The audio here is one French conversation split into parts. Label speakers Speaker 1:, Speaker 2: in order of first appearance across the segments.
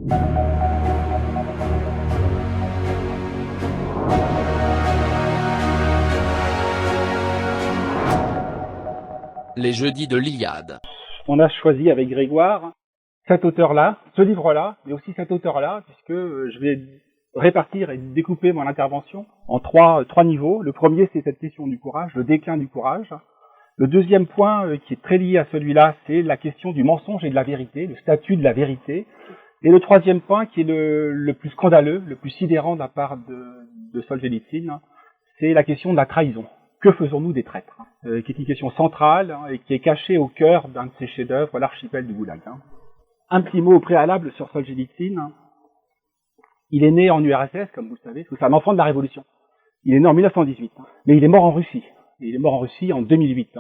Speaker 1: Les jeudis de l'Iliade.
Speaker 2: On a choisi avec Grégoire cet auteur-là, ce livre-là, mais aussi cet auteur-là, puisque je vais répartir et découper mon intervention en trois niveaux. Le premier, c'est cette question du courage, le déclin du courage. Le deuxième point, qui est très lié à celui-là, c'est la question du mensonge et de la vérité, le statut de la vérité. Et le troisième point, qui est le plus scandaleux, le plus sidérant de la part de Solzhenitsyn, c'est la question de la trahison. Que faisons-nous des traîtres, qui est une question centrale et qui est cachée au cœur d'un de ses chefs-d'œuvre, l'archipel du Goulag. Un petit mot au préalable sur Solzhenitsyn. Il est né en URSS, comme vous le savez, parce que c'est un enfant de la Révolution. Il est né en 1918, mais il est mort en Russie. Et il est mort en Russie en 2008.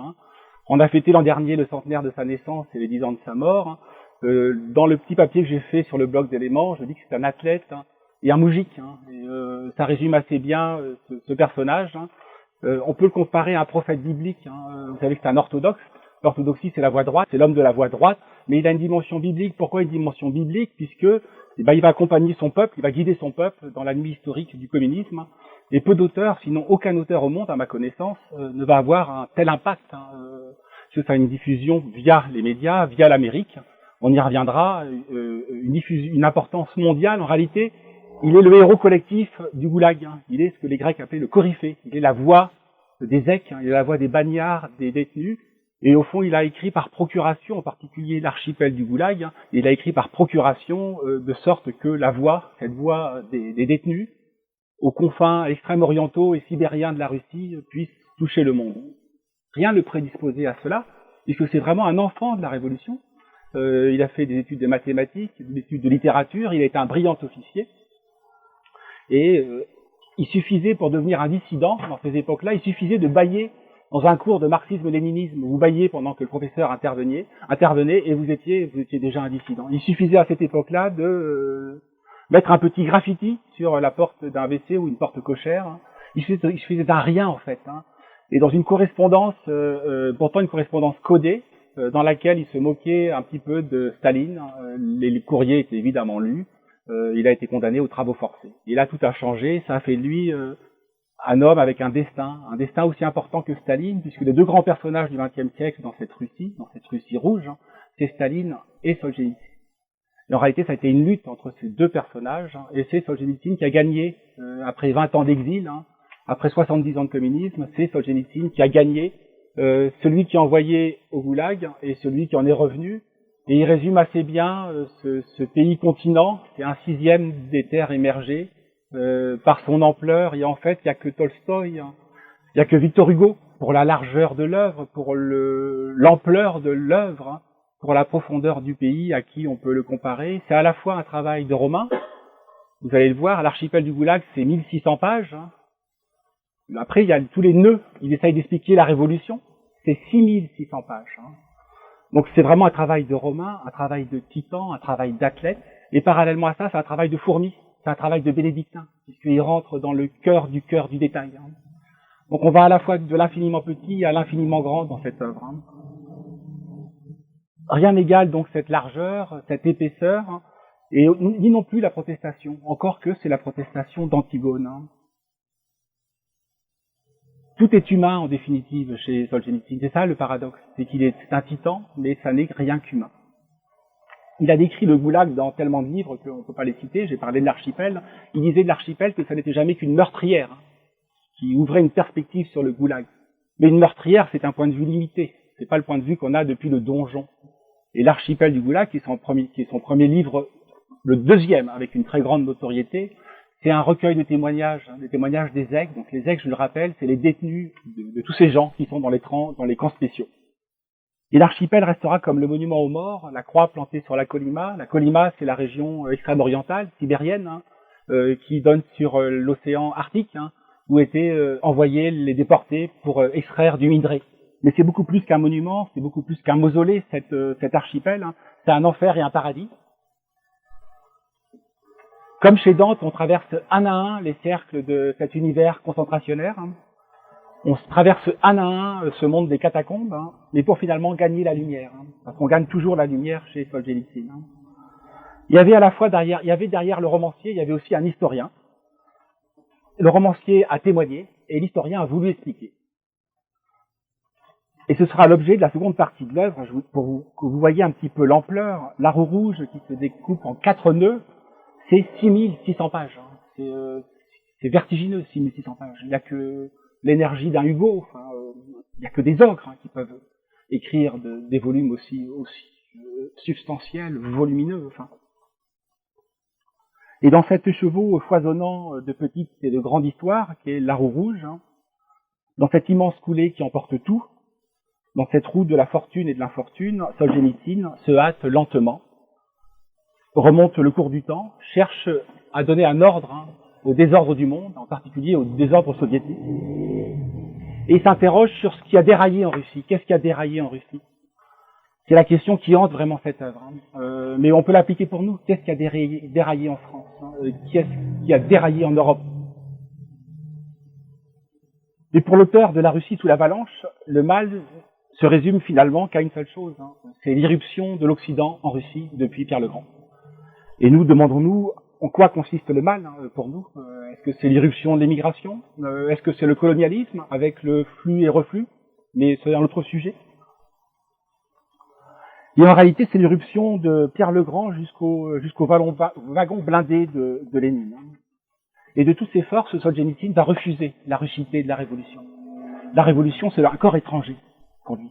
Speaker 2: On a fêté l'an dernier le centenaire de sa naissance et les 10 ans de sa mort. Dans le petit papier que j'ai fait sur le blog d'Éléments, je dis que c'est un athlète et un moujik. Ça résume assez bien ce personnage. On peut le comparer à un prophète biblique. Vous savez que c'est un orthodoxe. L'orthodoxie, c'est la voie droite, c'est l'homme de la voie droite, mais il a une dimension biblique. Pourquoi une dimension biblique? Puisque il va accompagner son peuple, il va guider son peuple dans la nuit historique du communisme. Et peu d'auteurs, sinon aucun auteur au monde, à ma connaissance, ne va avoir un tel impact. Parce que ça a une diffusion via les médias, via l'Amérique. On y reviendra. Une importance mondiale. En réalité, il est le héros collectif du Goulag. Il est ce que les Grecs appelaient le coryphée. Il est la voix des Zèques, il est la voix des bagnards, des détenus. Et au fond, il a écrit par procuration, en particulier l'archipel du Goulag. Il a écrit par procuration, de sorte que la voix, cette voix des détenus, aux confins extrême-orientaux et sibériens de la Russie, puisse toucher le monde. Rien ne le prédisposait à cela, puisque c'est vraiment un enfant de la Révolution. Il a fait des études de mathématiques, des études de littérature, il a été un brillant officier. Et il suffisait, pour devenir un dissident, dans ces époques-là, il suffisait de bâiller dans un cours de marxisme-léninisme. Vous bailliez pendant que le professeur intervenait, et vous étiez déjà un dissident. Il suffisait à cette époque-là de mettre un petit graffiti sur la porte d'un WC ou une porte cochère. Il suffisait d'un rien, en fait. Et dans une correspondance, pourtant une correspondance codée, dans laquelle il se moquait un petit peu de Staline. Les courriers étaient évidemment lus. Il a été condamné aux travaux forcés. Et là, tout a changé. Ça a fait de lui un homme avec un destin aussi important que Staline, puisque les deux grands personnages du XXe siècle dans cette Russie rouge, c'est Staline et Solzhenitsyn. Et en réalité, ça a été une lutte entre ces deux personnages, et c'est Solzhenitsyn qui a gagné, après 20 ans d'exil, après 70 ans de communisme, c'est Solzhenitsyn qui a gagné, celui qui a envoyé au Goulag et celui qui en est revenu. Et il résume assez bien ce pays-continent, c'est un sixième des terres émergées, par son ampleur. Et en fait, il n'y a que Tolstoï, il n'y a que Victor Hugo, pour la largeur de l'œuvre, pour l'ampleur de l'œuvre, pour la profondeur du pays à qui on peut le comparer. C'est à la fois un travail de romain, vous allez le voir, l'archipel du Goulag, c'est 1600 pages. Après, il y a tous les nœuds, il essaye d'expliquer la révolution, c'est 6600 pages. Donc c'est vraiment un travail de romain, un travail de titan, un travail d'athlète, et parallèlement à ça, c'est un travail de fourmi, c'est un travail de bénédictin, puisqu'il rentre dans le cœur du détail. Donc on va à la fois de l'infiniment petit à l'infiniment grand dans cette œuvre. Rien n'égale donc cette largeur, cette épaisseur, et ni non plus la protestation, encore que c'est la protestation d'Antigone. Tout est humain, en définitive, chez Solzhenitsyn. C'est ça le paradoxe. C'est qu'il est un titan, mais ça n'est rien qu'humain. Il a décrit le Goulag dans tellement de livres qu'on ne peut pas les citer. J'ai parlé de l'archipel. Il disait de l'archipel que ça n'était jamais qu'une meurtrière, qui ouvrait une perspective sur le Goulag. Mais une meurtrière, c'est un point de vue limité. C'est pas le point de vue qu'on a depuis le donjon. Et l'archipel du Goulag, qui est son premier livre, le deuxième, avec une très grande notoriété, c'est un recueil de témoignages, des témoignages des Zèques. Donc les Zèques, je le rappelle, c'est les détenus de tous ces gens qui sont dans les camps spéciaux. Et l'archipel restera comme le monument aux morts, la croix plantée sur la Kolyma. La Kolyma, c'est la région extrême-orientale, sibérienne, qui donne sur l'océan Arctique, où étaient envoyés les déportés pour extraire du minerai. Mais c'est beaucoup plus qu'un monument, c'est beaucoup plus qu'un mausolée, cet archipel. C'est un enfer et un paradis. Comme chez Dante, on traverse un à un les cercles de cet univers concentrationnaire. On traverse un à un ce monde des catacombes, mais pour finalement gagner la lumière. Parce qu'on gagne toujours la lumière chez Solzhenitsyn. Il y avait à la fois derrière le romancier, il y avait aussi un historien. Le romancier a témoigné et l'historien a voulu expliquer. Et ce sera l'objet de la seconde partie de l'œuvre, pour que vous voyez un petit peu l'ampleur. La roue rouge qui se découpe en 4 nœuds, c'est 6600 pages. C'est vertigineux, 6600 pages. Il n'y a que l'énergie d'un Hugo, il n'y a que des ogres qui peuvent écrire des volumes aussi substantiels, volumineux. Et dans cet écheveau foisonnant de petites et de grandes histoires, qui est la roue rouge, dans cette immense coulée qui emporte tout, dans cette route de la fortune et de l'infortune, Solzhenitsyn se hâte lentement, remonte le cours du temps, cherche à donner un ordre au désordre du monde, en particulier au désordre soviétique, et il s'interroge sur ce qui a déraillé en Russie. Qu'est-ce qui a déraillé en Russie? C'est la question qui hante vraiment cette œuvre. Mais on peut l'appliquer pour nous. Qu'est-ce qui a déraillé en France? Qu'est-ce qui a déraillé en Europe? Et pour l'auteur de La Russie sous l'avalanche, le mal se résume finalement qu'à une seule chose. C'est l'irruption de l'Occident en Russie depuis Pierre le Grand. Et nous demandons-nous en quoi consiste le mal pour nous? Est-ce que c'est l'irruption de l'émigration? Est-ce que c'est le colonialisme avec le flux et reflux? Mais c'est un autre sujet. Et en réalité, c'est l'irruption de Pierre le Grand jusqu'au wagon blindé de Lénine. Et de toutes ses forces, Solzhenitsyn va refuser la ruchité de la révolution. La révolution, c'est un corps étranger pour lui.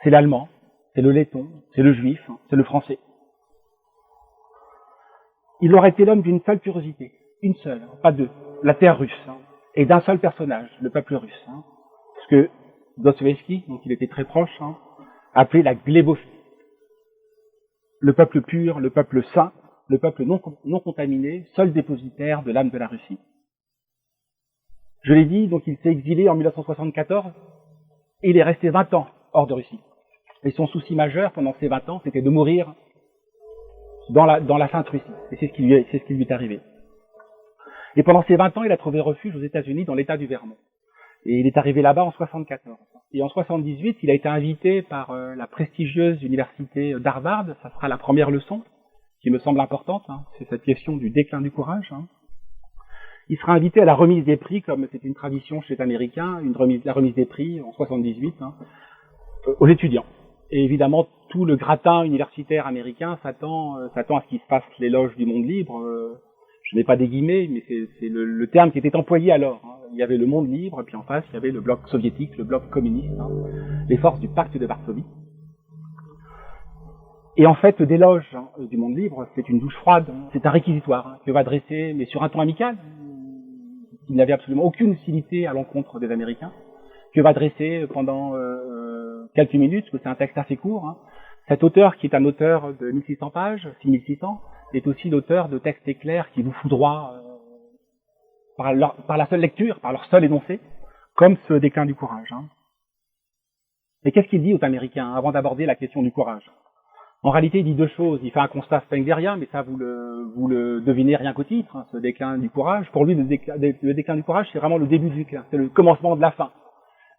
Speaker 2: C'est l'allemand, c'est le letton, c'est le juif, c'est le français. Il aurait été l'homme d'une seule curiosité, une seule, pas deux, la terre russe, et d'un seul personnage, le peuple russe. Ce que Dostoïevski, dont il était très proche, appelait la glébophilie. Le peuple pur, le peuple saint, le peuple non contaminé, seul dépositaire de l'âme de la Russie. Je l'ai dit, donc il s'est exilé en 1974, et il est resté 20 ans hors de Russie. Et son souci majeur pendant ces 20 ans, c'était de mourir dans la Sainte Russie. Et c'est ce qui lui est arrivé. Et pendant ces 20 ans, il a trouvé refuge aux États-Unis, dans l'État du Vermont. Et il est arrivé là-bas en 74. Et en 78, il a été invité par la prestigieuse université d'Harvard. Ça sera la première leçon, qui me semble importante. C'est cette question du déclin du courage. Il sera invité à la remise des prix, comme c'est une tradition chez les Américains, la remise des prix en 78, aux étudiants. Et évidemment, tout le gratin universitaire américain s'attend à ce qu'il se fasse l'éloge du monde libre. Je n'ai pas des guillemets, mais c'est le terme qui était employé alors. Il y avait le monde libre, puis en face, il y avait le bloc soviétique, le bloc communiste, les forces du pacte de Varsovie. Et en fait, l'éloge du monde libre, c'est une douche froide, c'est un réquisitoire que va dresser, mais sur un ton amical. Il n'avait absolument aucune hostilité à l'encontre des Américains, que va dresser pendant quelques minutes, parce que c'est un texte assez court. Cet auteur, qui est un auteur de 1600 pages, 6600, est aussi l'auteur de textes éclairs qui vous foudroient par la seule lecture, par leur seul énoncé, comme ce déclin du courage. Et qu'est-ce qu'il dit aux Américains avant d'aborder la question du courage? En réalité, il dit deux choses. Il fait un constat spenglerien, mais ça, vous le devinez rien qu'au titre, ce déclin du courage. Pour lui, le déclin du courage, c'est vraiment le début du déclin, c'est le commencement de la fin.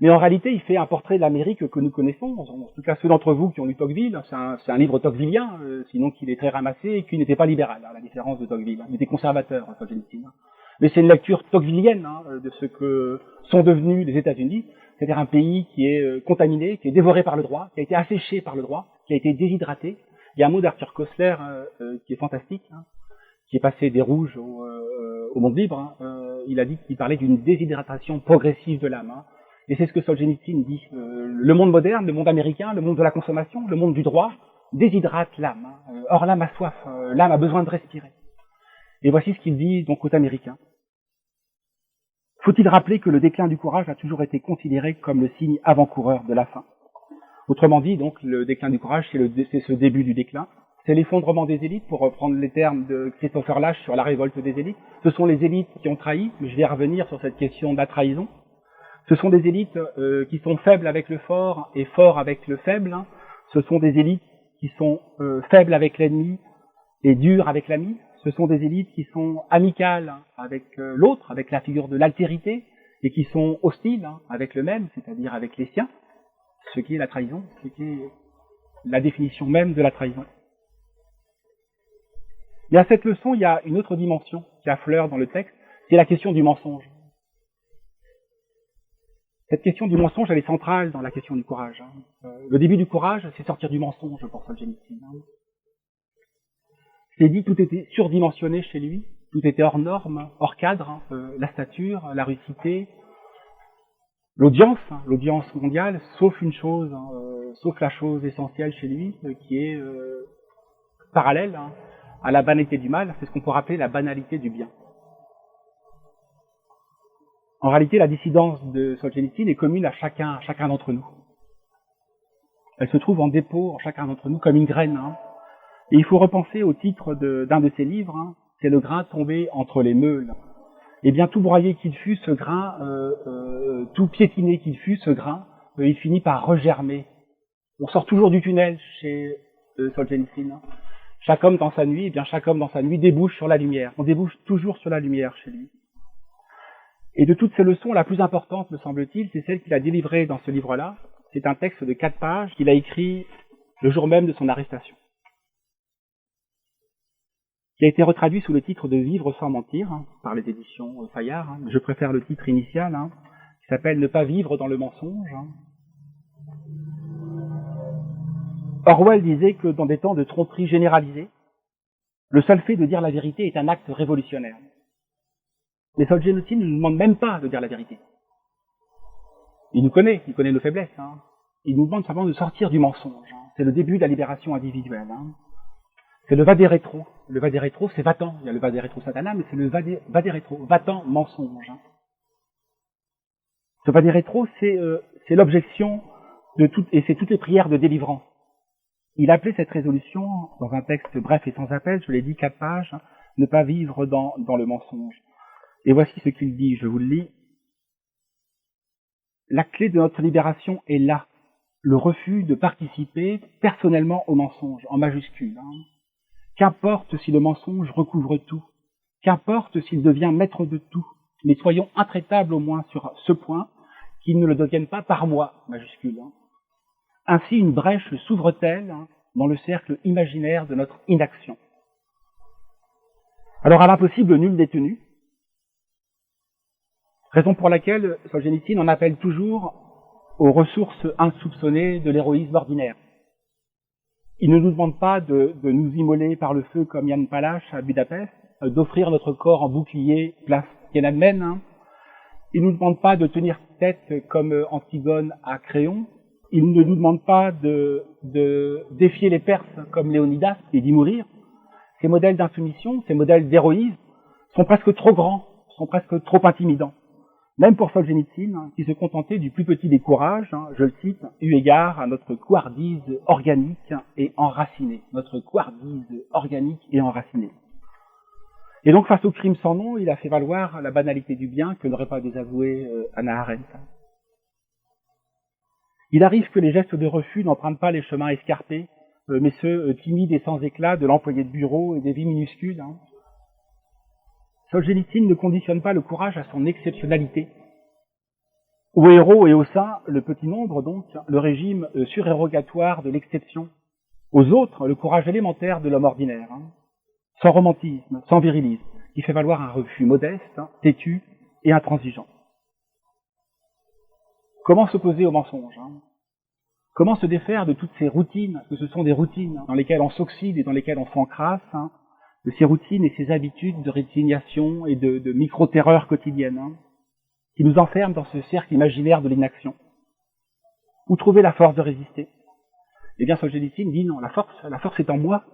Speaker 2: Mais en réalité, il fait un portrait de l'Amérique que nous connaissons. En tout cas, ceux d'entre vous qui ont lu Tocqueville, c'est un livre tocquevillien, sinon qu'il est très ramassé et qu'il n'était pas libéral, à la différence de Tocqueville. Il était conservateur, Solzhenitsyn. Mais c'est une lecture tocquevillienne de ce que sont devenus les États-Unis, c'est-à-dire un pays qui est contaminé, qui est dévoré par le droit, qui a été asséché par le droit, qui a été déshydraté. Il y a un mot d'Arthur Koestler qui est fantastique, qui est passé des rouges au monde libre. Il a dit qu'il parlait d'une déshydratation progressive de l'âme. Et c'est ce que Solzhenitsyn dit. Le monde moderne, le monde américain, le monde de la consommation, le monde du droit, déshydrate l'âme. Or, l'âme a soif, l'âme a besoin de respirer. Et voici ce qu'il dit donc aux Américains. Faut-il rappeler que le déclin du courage a toujours été considéré comme le signe avant-coureur de la fin? Autrement dit, donc, le déclin du courage, c'est ce début du déclin. C'est l'effondrement des élites, pour reprendre les termes de Christopher Lasch sur la révolte des élites. Ce sont les élites qui ont trahi, mais je vais revenir sur cette question de la trahison. Ce sont des élites qui sont faibles avec le fort et forts avec le faible. Ce sont des élites qui sont faibles avec l'ennemi et dures avec l'ami. Ce sont des élites qui sont amicales avec l'autre, avec la figure de l'altérité, et qui sont hostiles avec le même, c'est-à-dire avec les siens, ce qui est la trahison, ce qui est la définition même de la trahison. Mais à cette leçon, il y a une autre dimension qui affleure dans le texte, c'est la question du mensonge. Cette question du mensonge, elle est centrale dans la question du courage. Le début du courage, c'est sortir du mensonge pour Solzhenitsyn. C'est dit, tout était surdimensionné chez lui, tout était hors norme, hors cadre, la stature, la ruticité, l'audience mondiale, sauf une chose, sauf la chose essentielle chez lui, qui est parallèle à la banalité du mal, c'est ce qu'on pourrait appeler la banalité du bien. En réalité, la dissidence de Solzhenitsyn est commune à chacun d'entre nous. Elle se trouve en dépôt en chacun d'entre nous comme une graine. Et il faut repenser au titre d'un de ses livres, c'est le grain tombé entre les meules. Eh bien, tout broyé qu'il fut, ce grain, tout piétiné qu'il fut, ce grain, il finit par regermer. On sort toujours du tunnel chez Solzhenitsyn. Chaque homme dans sa nuit, eh bien, chaque homme dans sa nuit débouche sur la lumière. On débouche toujours sur la lumière chez lui. Et de toutes ces leçons, la plus importante, me semble-t-il, c'est celle qu'il a délivrée dans ce livre-là. C'est un texte de 4 pages qu'il a écrit le jour même de son arrestation, qui a été retraduit sous le titre de Vivre sans mentir, par les éditions Fayard. Je préfère le titre initial, qui s'appelle Ne pas vivre dans le mensonge. Orwell disait que dans des temps de tromperie généralisée, le seul fait de dire la vérité est un acte révolutionnaire. Mais Solzhenitsyn ne nous demande même pas de dire la vérité. Il nous connaît, il connaît nos faiblesses. Il nous demande simplement de sortir du mensonge. C'est le début de la libération individuelle. C'est le va-des-rétro. Le va-des-rétro, c'est va-t'en. Il y a le va-des-rétro satana, mais c'est le va-des-rétro. Va-t'en mensonge. Ce va-des-rétro, c'est l'objection de toutes, et c'est toutes les prières de délivrance. Il appelait cette résolution, dans un texte bref et sans appel, je l'ai dit, 4 pages, ne pas vivre dans le mensonge. Et voici ce qu'il dit, je vous le lis. La clé de notre libération est là, le refus de participer personnellement au mensonge, en majuscule. Qu'importe si le mensonge recouvre tout, qu'importe s'il devient maître de tout, mais soyons intraitables au moins sur ce point, qu'il ne le devienne pas par moi, majuscule. Ainsi une brèche s'ouvre-t-elle dans le cercle imaginaire de notre inaction. Alors à l'impossible, nul n'est tenu. Raison pour laquelle Solzhenitsyn en appelle toujours aux ressources insoupçonnées de l'héroïsme ordinaire. Il ne nous demande pas de nous immoler par le feu comme Jan Palach à Budapest, d'offrir notre corps en bouclier place Tiananmen. Il ne nous demande pas de tenir tête comme Antigone à Créon. Il ne nous demande pas de défier les Perses comme Léonidas et d'y mourir. Ces modèles d'insoumission, ces modèles d'héroïsme sont presque trop grands, sont presque trop intimidants. Même pour Solzhenitsyn, qui se contentait du plus petit des courages, je le cite, eu égard à notre couardise organique et enracinée. Notre couardise organique et enracinée. Et donc, face au crime sans nom, il a fait valoir la banalité du bien que n'aurait pas désavoué Hannah Arendt. Il arrive que les gestes de refus n'empruntent pas les chemins escarpés, mais ceux timides et sans éclat de l'employé de bureau et des vies minuscules. Solzhenitsyn ne conditionne pas le courage à son exceptionnalité. Au héros et au saint, le petit nombre donc, le régime surérogatoire de l'exception. Aux autres, le courage élémentaire de l'homme ordinaire, sans romantisme, sans virilisme, qui fait valoir un refus modeste, têtu et intransigeant. Comment s'opposer au mensonge Comment se défaire de toutes ces routines, parce que ce sont des routines dans lesquelles on s'oxyde et dans lesquelles on s'encrasse, de ces routines et ces habitudes de résignation et de micro-terreur quotidienne, qui nous enferment dans ce cercle imaginaire de l'inaction. Où trouver la force de résister? Eh bien, Solzhenitsyn dit non, la force est en moi.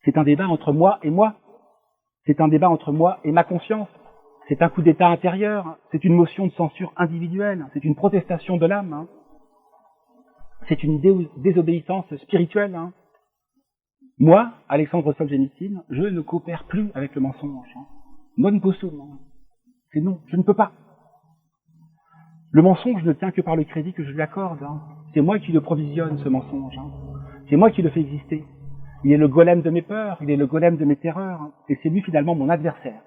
Speaker 2: C'est un débat entre moi et moi. C'est un débat entre moi et ma conscience. C'est un coup d'état intérieur. C'est une motion de censure individuelle. C'est une protestation de l'âme. C'est une désobéissance spirituelle. Moi, Alexandre Solzhenitsyn, je ne coopère plus avec le mensonge. Non possum. C'est non, je ne peux pas. Le mensonge ne tient que par le crédit que je lui accorde. C'est moi qui le provisionne, ce mensonge. C'est moi qui le fais exister. Il est le golem de mes peurs, il est le golem de mes terreurs, et c'est lui finalement mon adversaire.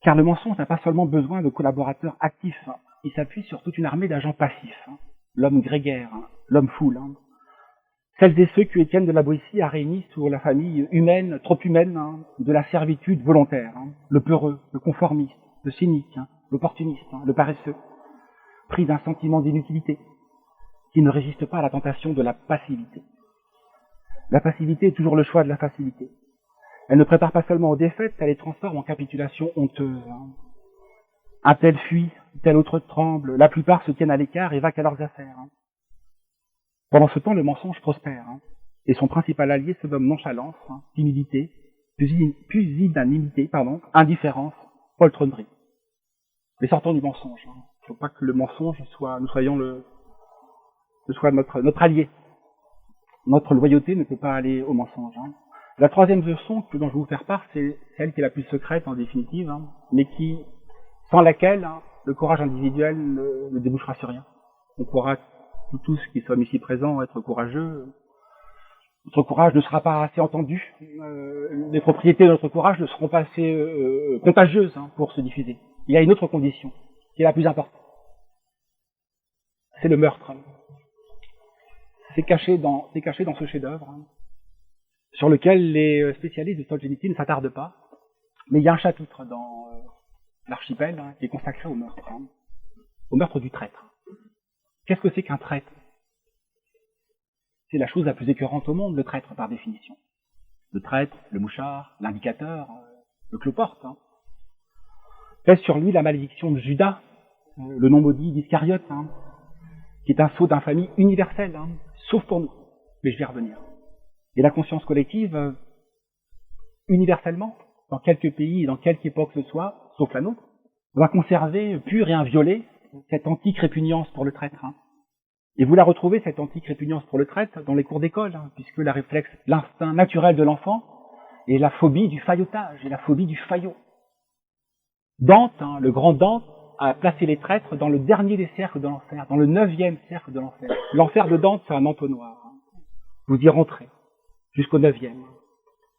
Speaker 2: Car le mensonge n'a pas seulement besoin de collaborateurs actifs, il s'appuie sur toute une armée d'agents passifs. L'homme grégaire, l'homme foule. celles et ceux que Étienne de la Boétie a réunis sous la famille humaine, trop humaine, de la servitude volontaire, le peureux, le conformiste, le cynique, l'opportuniste, le paresseux, pris d'un sentiment d'inutilité, qui ne résiste pas à la tentation de la passivité. La passivité est toujours le choix de la facilité. Elle ne prépare pas seulement aux défaites, elle les transforme en capitulation honteuse. Un tel fuit, tel autre tremble, la plupart se tiennent à l'écart et vaquent à leurs affaires. Pendant ce temps, le mensonge prospère, et son principal allié se nomme nonchalance, timidité, pusillanimité, indifférence, poltronnerie. Mais sortons du mensonge. Il ne faut pas que le mensonge soit notre allié. Notre loyauté ne peut pas aller au mensonge. La troisième leçon dont je vais vous faire part, c'est celle qui est la plus secrète en définitive, mais sans laquelle le courage individuel ne débouchera sur rien. On pourra tous qui sommes ici présents être courageux. Notre courage ne sera pas assez entendu. Les propriétés de notre courage ne seront pas assez contagieuses pour se diffuser. Il y a une autre condition qui est la plus importante. C'est le meurtre. C'est caché dans ce chef-d'œuvre sur lequel les spécialistes de Solzhenitsyn ne s'attardent pas. Mais il y a un chapitre dans l'archipel qui est consacré au meurtre du traître. Qu'est-ce que c'est qu'un traître? C'est la chose la plus écœurante au monde, le traître par définition. Le traître, le mouchard, l'indicateur, le cloporte. Pèse sur lui la malédiction de Judas, le non maudit d'Iscariote, qui est un sceau d'infamie universel, sauf pour nous. Mais je vais y revenir. Et la conscience collective, universellement, dans quelques pays et dans quelque époque ce soit, sauf la nôtre, va conserver pure et inviolée cette antique répugnance pour le traître. Et vous la retrouvez, cette antique répugnance pour le traître, dans les cours d'école, puisque la réflexe, l'instinct naturel de l'enfant est la phobie du faillotage et la phobie du faillot. Dante, le grand Dante, a placé les traîtres dans le dernier des cercles de l'enfer, dans le 9e cercle de l'enfer. L'enfer de Dante, c'est un entonnoir. Vous y rentrez, jusqu'au 9e.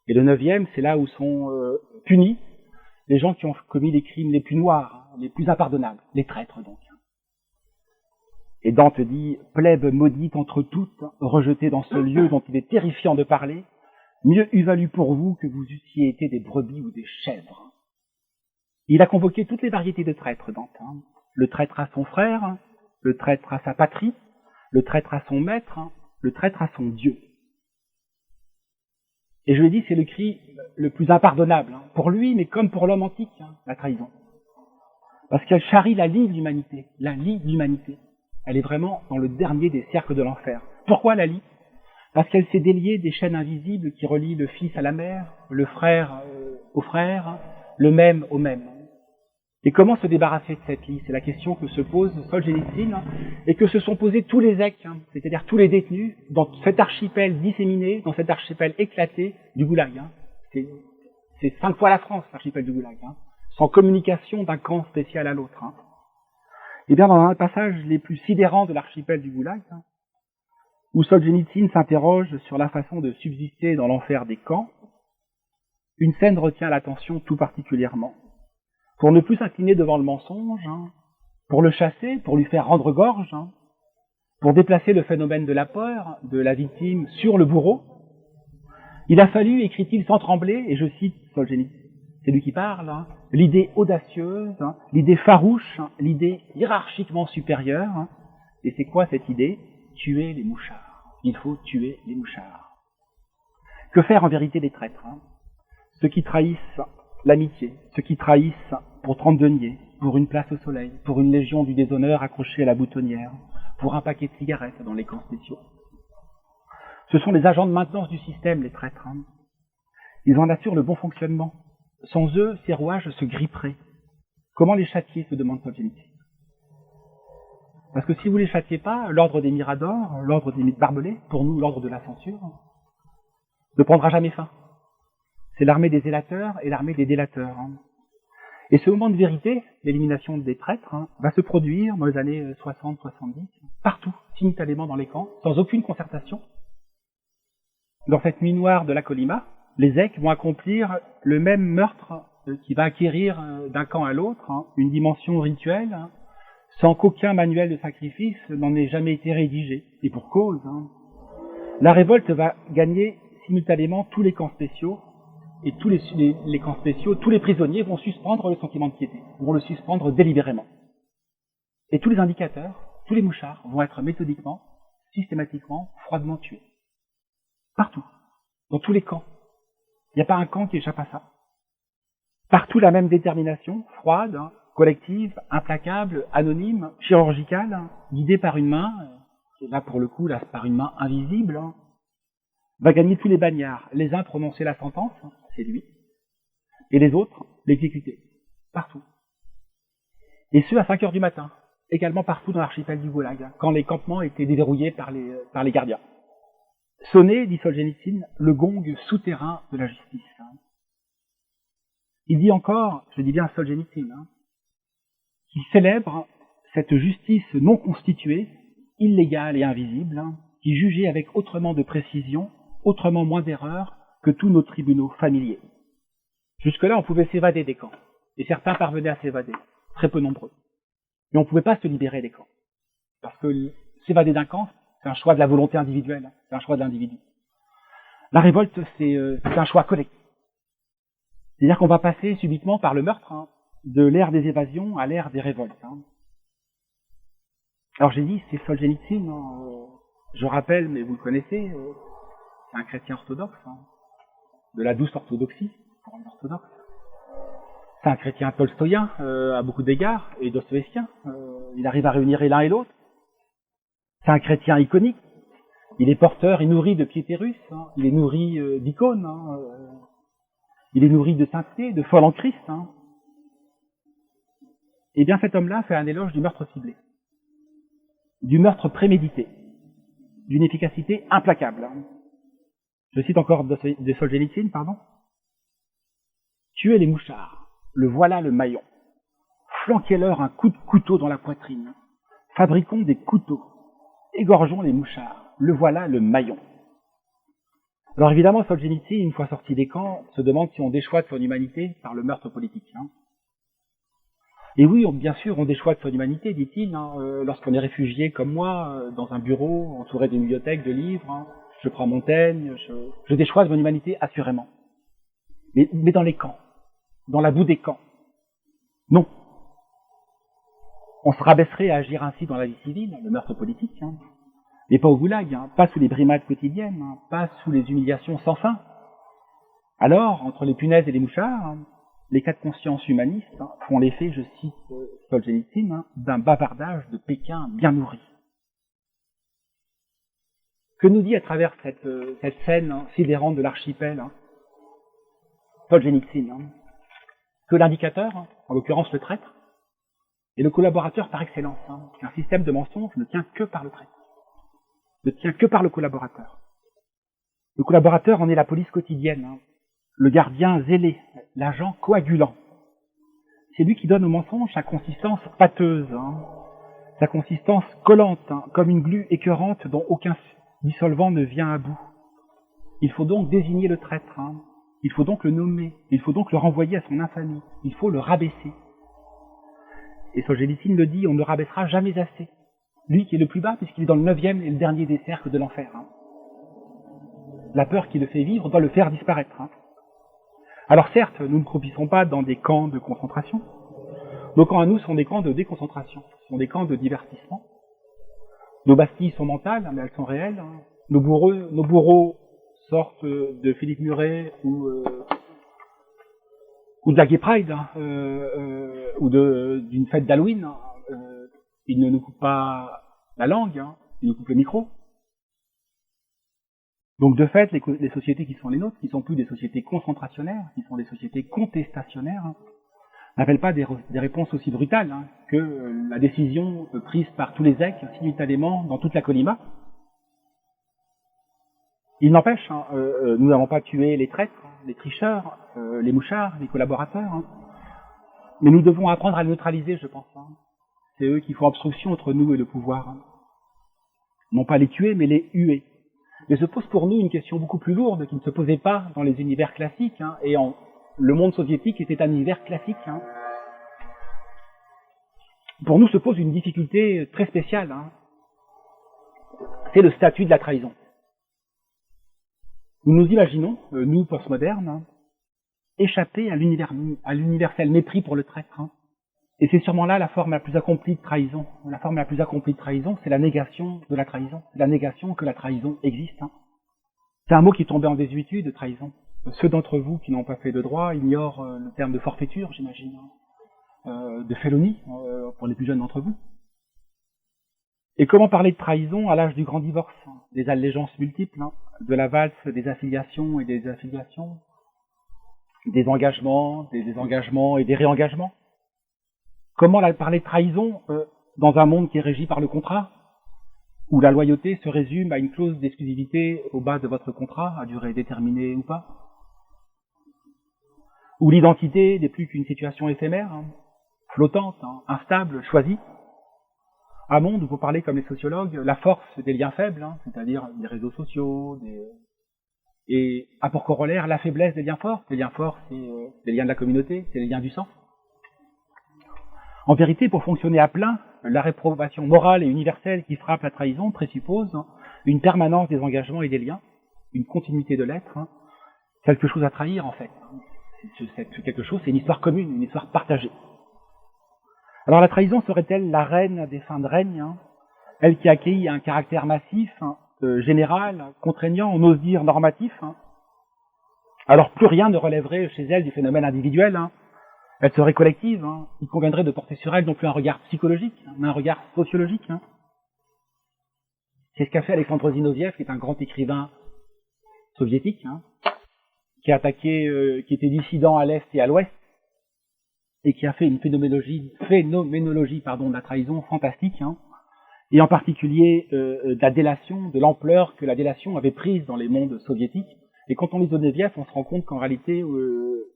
Speaker 2: Et le 9e, c'est là où sont punis les gens qui ont commis les crimes les plus noirs, les plus impardonnables, les traîtres donc. Et Dante dit, plèbe maudite entre toutes, rejetée dans ce lieu dont il est terrifiant de parler, mieux eût valu pour vous que vous eussiez été des brebis ou des chèvres. Il a convoqué toutes les variétés de traîtres, Dante. Le traître à son frère, le traître à sa patrie, le traître à son maître, le traître à son Dieu. Et je lui ai dit, c'est le cri le plus impardonnable, pour lui, mais comme pour l'homme antique, la trahison. Parce qu'elle charrie la lie de l'humanité, Elle est vraiment dans le dernier des cercles de l'enfer. Pourquoi la lie? Parce qu'elle s'est déliée des chaînes invisibles qui relient le fils à la mère, le frère au frère, le même au même. Et comment se débarrasser de cette lie? C'est la question que se pose Solzhenitsyn et que se sont posés tous les EC, c'est-à-dire tous les détenus, dans cet archipel disséminé, dans cet archipel éclaté du Goulag. C'est 5 fois la France, l'archipel du Goulag, sans communication d'un camp spécial à l'autre. Et bien, dans un passage les plus sidérants de l'archipel du Goulag, où Solzhenitsyn s'interroge sur la façon de subsister dans l'enfer des camps, une scène retient l'attention tout particulièrement. Pour ne plus s'incliner devant le mensonge, pour le chasser, pour lui faire rendre gorge, pour déplacer le phénomène de la peur de la victime sur le bourreau, il a fallu, écrit-il sans trembler, et je cite Solzhenitsyn, c'est lui qui parle, l'idée audacieuse, l'idée farouche, l'idée hiérarchiquement supérieure. Et c'est quoi cette idée? Tuer les mouchards. Il faut tuer les mouchards. Que faire en vérité des traîtres? Ceux qui trahissent l'amitié, ceux qui trahissent pour 30 deniers, pour une place au soleil, pour une légion du déshonneur accrochée à la boutonnière, pour un paquet de cigarettes dans les camps spéciaux. Ce sont les agents de maintenance du système, les traîtres. Ils en assurent le bon fonctionnement. Sans eux, ces rouages se gripperaient. Comment les châtier, se demande Solzhenitsyn. Parce que si vous ne les châtiez pas, l'ordre des miradors, l'ordre des barbelés, pour nous l'ordre de la censure, ne prendra jamais fin. C'est l'armée des zélateurs et l'armée des délateurs. Et ce moment de vérité, l'élimination des traîtres, va se produire dans les années 60-70, partout, simultanément dans les camps, sans aucune concertation. Dans cette nuit noire de la Colima, les EC vont accomplir le même meurtre qui va acquérir d'un camp à l'autre une dimension rituelle, sans qu'aucun manuel de sacrifice n'en ait jamais été rédigé. Et pour cause, La révolte va gagner simultanément tous les camps spéciaux, et tous les camps spéciaux, tous les prisonniers vont suspendre le sentiment de piété, vont le suspendre délibérément. Et tous les indicateurs, tous les mouchards vont être méthodiquement, systématiquement, froidement tués. Partout. Dans tous les camps. Il n'y a pas un camp qui échappe à ça. Partout la même détermination, froide, collective, implacable, anonyme, chirurgicale, guidée par une main, et là pour le coup, là, par une main invisible, va gagner tous les bagnards. Les uns prononcer la sentence, c'est lui, et les autres l'exécuter. Partout. Et ce, à 5 heures du matin, également partout dans l'archipel du Goulag, quand les campements étaient déverrouillés par les gardiens. Sonnait, dit Solzhenitsyn, le gong souterrain de la justice. Il dit encore, je dis bien Solzhenitsyn, qui célèbre cette justice non constituée, illégale et invisible, qui jugeait avec autrement de précision, autrement moins d'erreur que tous nos tribunaux familiers. Jusque-là, on pouvait s'évader des camps, et certains parvenaient à s'évader, très peu nombreux. Mais on ne pouvait pas se libérer des camps, parce que s'évader d'un camp, c'est un choix de la volonté individuelle, c'est un choix de l'individu. La révolte, c'est un choix collectif. C'est-à-dire qu'on va passer subitement par le meurtre, de l'ère des évasions à l'ère des révoltes. Alors j'ai dit, c'est Solzhenitsyn, je rappelle, mais vous le connaissez, c'est un chrétien orthodoxe, de la douce orthodoxie, pour un orthodoxe. C'est un chrétien tolstoïen, à beaucoup d'égards, et dostoïevskien. Il arrive à réunir l'un et l'autre. C'est un chrétien iconique. Il est porteur et nourri de piété russe, il est nourri d'icônes, il est nourri de sainteté, de foi en Christ. Eh bien, cet homme-là fait un éloge du meurtre ciblé, du meurtre prémédité, d'une efficacité implacable. Je cite encore de Solzhenitsyn, pardon. Tuez les mouchards, le voilà le maillon. Flanquez-leur un coup de couteau dans la poitrine. Fabriquons des couteaux. Égorgeons les mouchards. Le voilà le maillon. Alors évidemment, Solzhenitsyn, une fois sorti des camps, se demande si on déchoit de son humanité par le meurtre politique. Et oui, bien sûr, on déchoit de son humanité, dit-il, lorsqu'on est réfugié comme moi, dans un bureau, entouré d'une bibliothèque de livres, je prends Montaigne, je déchois de mon humanité, assurément. Mais dans les camps, dans la boue des camps, non. On se rabaisserait à agir ainsi dans la vie civile, le meurtre politique, mais pas au goulag, pas sous les brimades quotidiennes, pas sous les humiliations sans fin. Alors, entre les punaises et les mouchards, les cas de conscience humanistes font l'effet, je cite Solzhenitsyn, d'un bavardage de Pékin bien nourri. Que nous dit à travers cette scène sidérante de l'archipel Solzhenitsyn? Que l'indicateur, en l'occurrence le traître, est le collaborateur par excellence. Un système de mensonge ne tient que par le traître, ne tient que par le collaborateur. Le collaborateur en est la police quotidienne, le gardien zélé, l'agent coagulant. C'est lui qui donne au mensonge sa consistance pâteuse, sa consistance collante, comme une glu écœurante dont aucun dissolvant ne vient à bout. Il faut donc désigner le traître, il faut donc le nommer, il faut donc le renvoyer à son infamie, il faut le rabaisser. Et Solzhenitsyn le dit, on ne rabaissera jamais assez. Lui qui est le plus bas, puisqu'il est dans le 9e et le dernier des cercles de l'enfer. La peur qui le fait vivre doit le faire disparaître. Alors certes, nous ne croupissons pas dans des camps de concentration. Nos camps à nous sont des camps de déconcentration, sont des camps de divertissement. Nos bastilles sont mentales, mais elles sont réelles. Nos bourreaux sortent de Philippe Muret ou de la Gay Pride, ou d'une fête d'Halloween. Ils ne nous coupent pas la langue, ils nous coupent le micro. Donc de fait, les sociétés qui sont les nôtres, qui sont plus des sociétés concentrationnaires, qui sont des sociétés contestationnaires, n'appellent pas des réponses aussi brutales que la décision prise par tous les EC simultanément dans toute la Colima. Il n'empêche, nous n'avons pas tué les traîtres, les tricheurs, les mouchards, les collaborateurs, mais nous devons apprendre à les neutraliser, je pense. C'est eux qui font obstruction entre nous et le pouvoir. Non pas les tuer, mais les huer. Mais se pose pour nous une question beaucoup plus lourde qui ne se posait pas dans les univers classiques, et le monde soviétique était un univers classique. Pour nous se pose une difficulté très spéciale. C'est le statut de la trahison. Nous nous imaginons, nous postmodernes, échapper à l'universel mépris pour le traître. Et c'est sûrement là la forme la plus accomplie de trahison. La forme la plus accomplie de trahison, c'est la négation de la trahison. La négation que la trahison existe. C'est un mot qui est tombé en désuétude, de trahison. Ceux d'entre vous qui n'ont pas fait de droit ignorent le terme de forfaiture, j'imagine, de félonie, pour les plus jeunes d'entre vous. Et comment parler de trahison à l'âge du grand divorce, des allégeances multiples, de la valse des affiliations et des désaffiliations, des engagements, des désengagements et des réengagements? Comment parler de trahison dans un monde qui est régi par le contrat, où la loyauté se résume à une clause d'exclusivité au bas de votre contrat, à durée déterminée ou pas, où l'identité n'est plus qu'une situation éphémère, flottante, instable, choisie, un monde où, pour parler comme les sociologues, la force des liens faibles, c'est-à-dire des réseaux sociaux, et a pour corollaire la faiblesse des liens forts. Les liens forts, c'est les liens de la communauté, c'est les liens du sang. En vérité, pour fonctionner à plein, la réprobation morale et universelle qui frappe la trahison présuppose une permanence des engagements et des liens, une continuité de l'être, quelque chose à trahir en fait. Quelque chose, c'est une histoire commune, une histoire partagée. Alors la trahison serait-elle la reine des fins de règne, elle qui accueille un caractère massif, général, contraignant, on ose dire normatif. Alors plus rien ne relèverait chez elle du phénomène individuel. Elle serait collective. Il conviendrait de porter sur elle non plus un regard psychologique, mais un regard sociologique. C'est ce qu'a fait Alexandre Zinoviev, qui est un grand écrivain soviétique, qui a attaqué, qui était dissident à l'Est et à l'Ouest, et qui a fait une phénoménologie de la trahison fantastique, et en particulier de la délation, de l'ampleur que la délation avait prise dans les mondes soviétiques. Et quand on lit Zinoviev, on se rend compte qu'en réalité,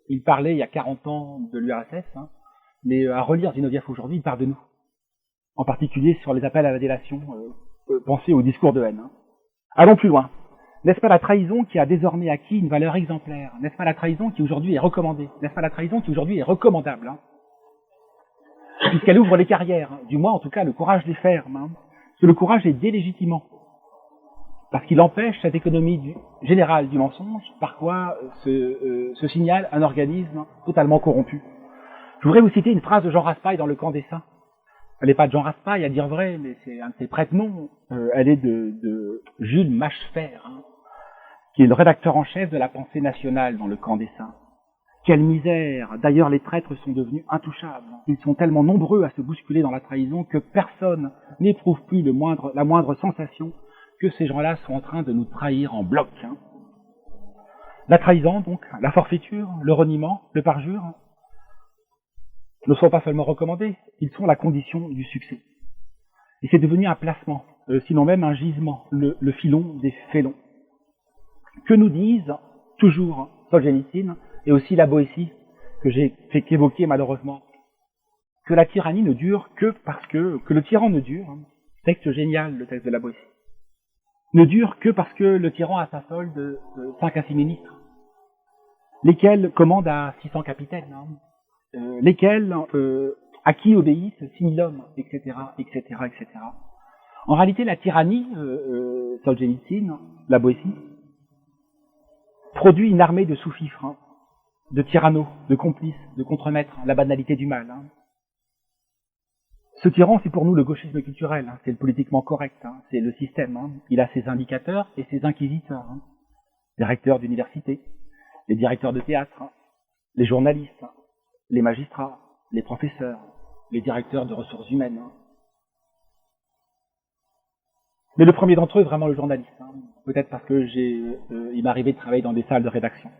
Speaker 2: il parlait il y a 40 ans de l'URSS, mais à relire Zinoviev aujourd'hui, il parle de nous. En particulier sur les appels à la délation, pensez au discours de haine. Allons plus loin. N'est-ce pas la trahison qui a désormais acquis une valeur exemplaire? N'est-ce pas la trahison qui aujourd'hui est recommandée? N'est-ce pas la trahison qui aujourd'hui est recommandable? Puisqu'elle ouvre les carrières, du moins en tout cas le courage les ferme. Parce que le courage est délégitimant. Parce qu'il empêche cette économie générale du mensonge, par quoi se signale un organisme totalement corrompu. Je voudrais vous citer une phrase de Jean Raspail dans Le Camp des Saints. Elle n'est pas de Jean Raspail, à dire vrai, mais c'est un de ses prête-noms. Elle est de Jules Machefer, qui est le rédacteur en chef de la Pensée nationale dans Le Camp des Saints. Quelle misère! D'ailleurs, les traîtres sont devenus intouchables. Ils sont tellement nombreux à se bousculer dans la trahison que personne n'éprouve plus la moindre sensation que ces gens-là sont en train de nous trahir en bloc. La trahison, donc, la forfaiture, le reniement, le parjure, ne sont pas seulement recommandés, ils sont la condition du succès. Et c'est devenu un placement, sinon même un gisement, le filon des félons. Que nous disent toujours Solzhenitsyn et aussi la Boétie, que j'ai fait qu'évoquer malheureusement, que la tyrannie ne dure que parce que le tyran ne dure, texte génial le texte de la Boétie, ne dure que parce que le tyran a sa solde 5 à 6 ministres, lesquels commandent à 600 capitaines, lesquels à qui obéissent 6000 hommes, etc., etc., etc. En réalité, la tyrannie, Solzhenitsyn, la Boétie, produit une armée de sous-fifres, de tyrannos, de complices, de contremaîtres, la banalité du mal. Ce tyran, c'est pour nous le gauchisme culturel, c'est le politiquement correct, c'est le système. Il a ses indicateurs et ses inquisiteurs. Les recteurs d'université, les directeurs de théâtre, les journalistes, les magistrats, les professeurs, les directeurs de ressources humaines. Mais le premier d'entre eux, vraiment le journaliste. Peut-être parce que il m'est arrivé de travailler dans des salles de rédaction.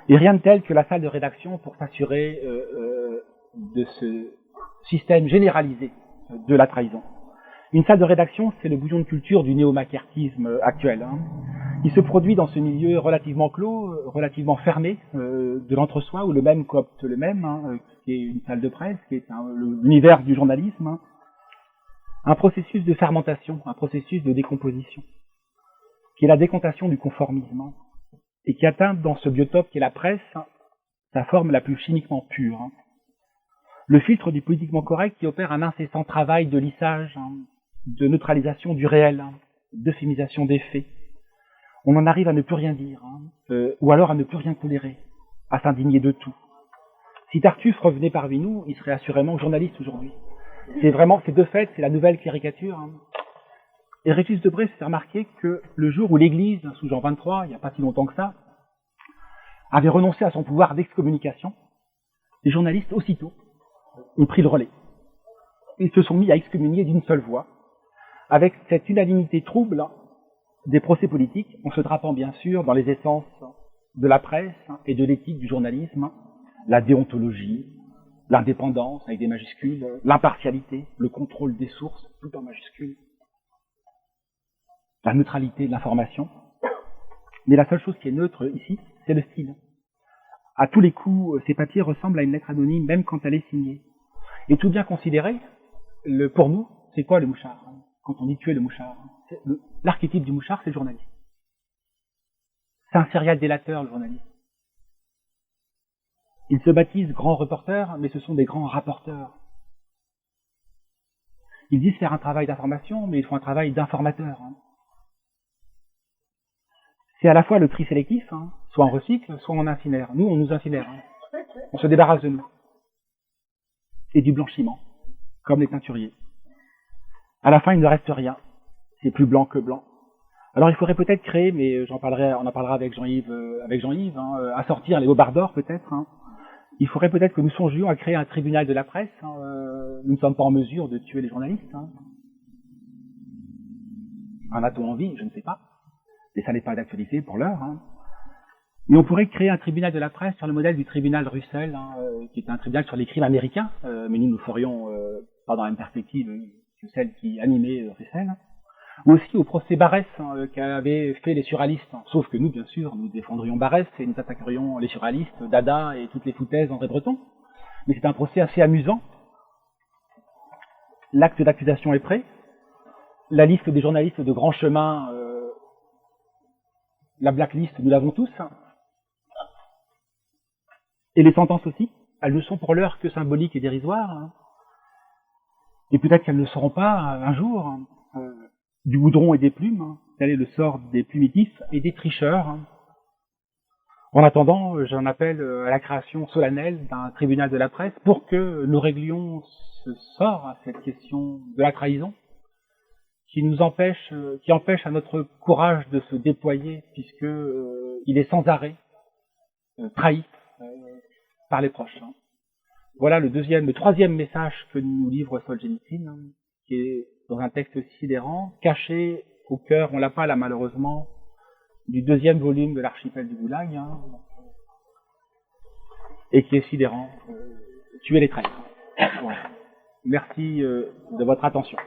Speaker 2: Et rien de tel que la salle de rédaction pour s'assurer de ce système généralisé de la trahison. Une salle de rédaction, c'est le bouillon de culture du néo-macartisme actuel. Il se produit dans ce milieu relativement clos, relativement fermé, de l'entre-soi, où le même coopte le même, qui est une salle de presse, qui est l'univers du journalisme. Un processus de fermentation, un processus de décomposition, qui est la décantation du conformisme, et qui atteint dans ce biotope qui est la presse, sa forme la plus chimiquement pure. Le filtre du politiquement correct qui opère un incessant travail de lissage, de neutralisation du réel, d'euphémisation des faits. On en arrive à ne plus rien dire, ou alors à ne plus rien tolérer, à s'indigner de tout. Si Tartuffe revenait parmi nous, il serait assurément journaliste aujourd'hui. C'est de fait, c'est la nouvelle caricature. Et Régis Debray s'est remarqué que le jour où l'Église, sous Jean XXIII, il n'y a pas si longtemps que ça, avait renoncé à son pouvoir d'excommunication, les journalistes, aussitôt, ont pris le relais. Ils se sont mis à excommunier d'une seule voix, avec cette unanimité trouble des procès politiques, en se drapant bien sûr dans les essences de la presse et de l'éthique du journalisme, la déontologie, l'indépendance avec des majuscules, l'impartialité, le contrôle des sources, tout en majuscules, la neutralité de l'information. Mais la seule chose qui est neutre ici, c'est le style. À tous les coups, ces papiers ressemblent à une lettre anonyme, même quand elle est signée. Et tout bien considéré, pour nous, c'est quoi le mouchard? Quand on dit tuer le mouchard, l'archétype du mouchard, c'est le journaliste. C'est un serial délateur, le journaliste. Ils se baptisent grands reporters, mais ce sont des grands rapporteurs. Ils disent faire un travail d'information, mais ils font un travail d'informateur. C'est à la fois le tri sélectif, soit on recycle, soit on incinère. Nous, on nous incinère. On se débarrasse de nous. Et du blanchiment, comme les teinturiers. À la fin, il ne reste rien. C'est plus blanc que blanc. Alors, il faudrait peut-être créer, mais on en parlera avec Jean-Yves, à sortir les hobards d'or, peut-être. Il faudrait peut-être que nous songions à créer un tribunal de la presse. Nous ne sommes pas en mesure de tuer les journalistes. En a-t-on envie? Je ne sais pas. Et ça n'est pas d'actualité pour l'heure. Mais on pourrait créer un tribunal de la presse sur le modèle du tribunal Russell, qui est un tribunal sur les crimes américains. Mais nous ferions pas dans la même perspective que celle qui animait Russell. Ou aussi au procès Barès qu'avaient fait les surréalistes. Sauf que nous, bien sûr, nous défendrions Barès et nous attaquerions les surréalistes, Dada et toutes les foutaises d'André Breton. Mais c'est un procès assez amusant. L'acte d'accusation est prêt. La liste des journalistes de grand chemin, la blacklist, nous l'avons tous. Et les sentences aussi. Elles ne sont pour l'heure que symboliques et dérisoires. Et peut-être qu'elles ne le seront pas un jour. Du goudron et des plumes, tel est le sort des plumitifs et des tricheurs. En attendant, j'en appelle à la création solennelle d'un tribunal de la presse pour que nous réglions ce sort à cette question de la trahison qui empêche à notre courage de se déployer puisque il est sans arrêt trahi par les proches. Voilà le troisième message que nous livre Solzhenitsyn, qui est dans un texte sidérant, caché au cœur, on l'a pas là malheureusement, du deuxième volume de l'archipel du Goulag, et qui est sidérant, tuer les traîtres. Voilà. Merci de votre attention.